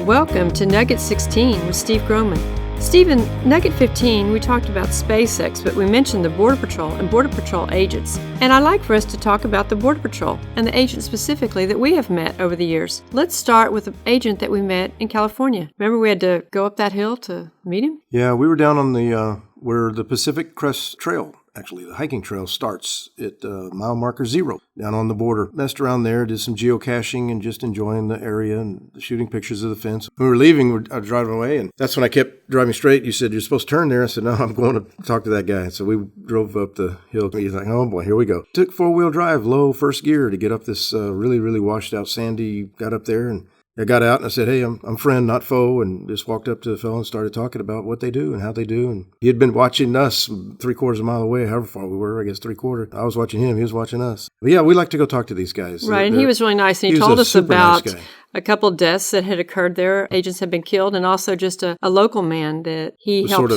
Welcome to Nugget 16 with Steve Grohman. Steve, in Nugget 15, we talked about SpaceX, but we mentioned the Border Patrol and Border Patrol agents. And I'd like for us to talk about the Border Patrol and the agents specifically that we have met over the years. Let's start with the agent that we met in California. Remember we had to go up that hill to meet him? Yeah, we were down on the where the Pacific Crest Trail, actually the hiking trail, starts at mile marker 0 down on the border. Messed around there, did some geocaching and just enjoying the area and shooting pictures of the fence. When we were leaving, I was driving away, and that's when I kept driving straight. You said, "You're supposed to turn there." I said, "No, I'm going to talk to that guy." So we drove up the hill. He's like, "Oh boy, here we go." Took four-wheel drive, low first gear to get up this really, really washed out sandy. Got up there, and I got out and I said, "Hey, I'm friend, not foe," and just walked up to the fellow and started talking about what they do and how they do. And he had been watching us 3/4 mile away, however far we were, I guess 3/4. I was watching him, he was watching us. But yeah, we like to go talk to these guys. Right, and he was really nice, and he told us about a couple of deaths that had occurred there. Agents had been killed, and also just a local man that he helped.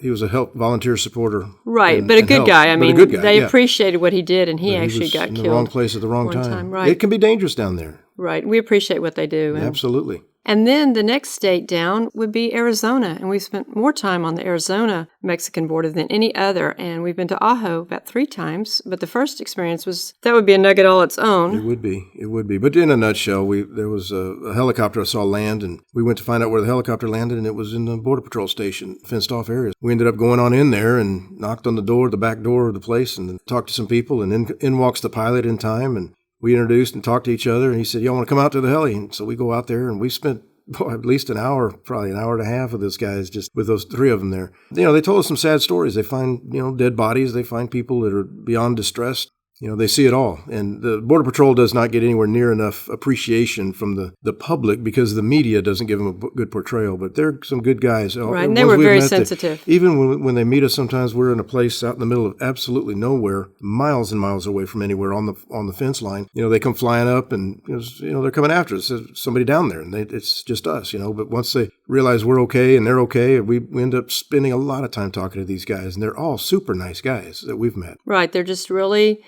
He was a volunteer supporter. Right, but a good guy. I mean, they appreciated what he did, and he actually got killed. In the wrong place at the wrong time. Right. It can be dangerous down there. Right. We appreciate what they do. Absolutely. And then the next state down would be Arizona. And we've spent more time on the Arizona-Mexican border than any other. And we've been to Ajo about 3 times. But the first experience that would be a nugget all its own. It would be. But in a nutshell, there was a helicopter I saw land, and we went to find out where the helicopter landed, and it was in the Border Patrol station, fenced off area. We ended up going on in there and knocked on the back door of the place, and talked to some people, and in walks the pilot in time, and we introduced and talked to each other, and he said, "Y'all want to come out to the heli?" And so we go out there, and we spent at least an hour, probably an hour and a half with this guys, just with those 3 of them there. They told us some sad stories. They find, dead bodies. They find people that are beyond distress. They see it all. And the Border Patrol does not get anywhere near enough appreciation from the public because the media doesn't give them a good portrayal. But they're some good guys. Right, and they were very sensitive. Even when they meet us, sometimes we're in a place out in the middle of absolutely nowhere, miles and miles away from anywhere on the fence line. They come flying up, and they're coming after us. There's somebody down there, and it's just us. But once they realize we're okay and they're okay, we end up spending a lot of time talking to these guys, and they're all super nice guys that we've met. Right, they're just really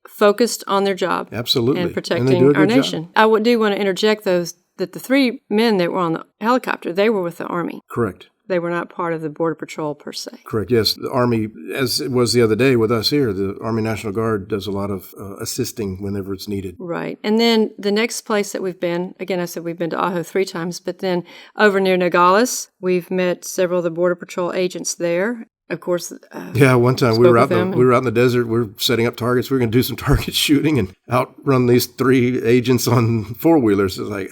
focused on their job. Absolutely. And protecting our nation. I do want to interject that the 3 men that were on the helicopter, they were with the Army. Correct. They were not part of the Border Patrol per se. Correct, yes. The Army, as it was the other day with us here, the Army National Guard does a lot of assisting whenever it's needed. Right. And then the next place that we've been, again, I said we've been to Ajo 3 times, but then over near Nogales, we've met several of the Border Patrol agents there. Of course. One time we were out in the desert. We were setting up targets. We were going to do some target shooting and outrun these 3 agents on 4-wheelers. It was like,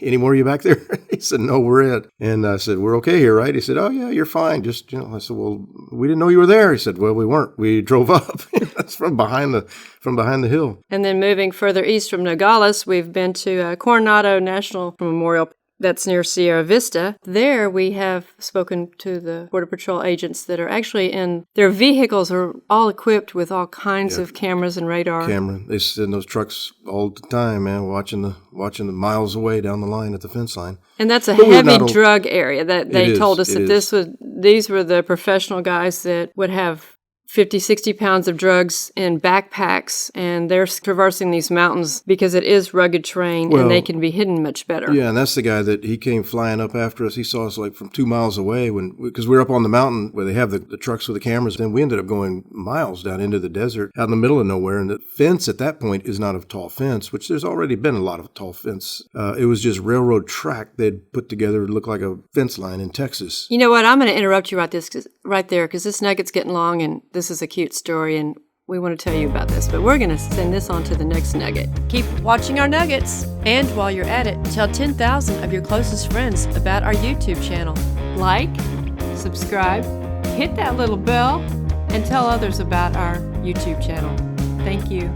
any more of you back there? He said, "No, we're it." And I said, "We're okay here, right?" He said, "Oh yeah, you're fine. Just I said, "Well, we didn't know you were there." He said, "Well, we weren't. We drove up." That's from behind the hill. And then moving further east from Nogales, we've been to Coronado National Memorial. That's near Sierra Vista. There we have spoken to the Border Patrol agents that are actually their vehicles are all equipped with all kinds of cameras and radar. They sit in those trucks all the time, man, watching the miles away down the line at the fence line. And that's a heavy drug area that they told us that these were the professional guys that would have 50, 60 pounds of drugs in backpacks, and they're traversing these mountains because it is rugged terrain, and they can be hidden much better. Yeah, and that's the guy that he came flying up after us. He saw us like from 2 miles away because we were up on the mountain where they have the trucks with the cameras. Then we ended up going miles down into the desert, out in the middle of nowhere, and the fence at that point is not a tall fence, which there's already been a lot of tall fence. It was just railroad track they'd put together to look like a fence line in Texas. You know what? I'm going to interrupt you right there because this nugget's getting long, and this is a cute story, and we want to tell you about this, but we're going to send this on to the next nugget. Keep watching our nuggets, and while you're at it, tell 10,000 of your closest friends about our YouTube channel. Like, subscribe, hit that little bell, and tell others about our YouTube channel. Thank you.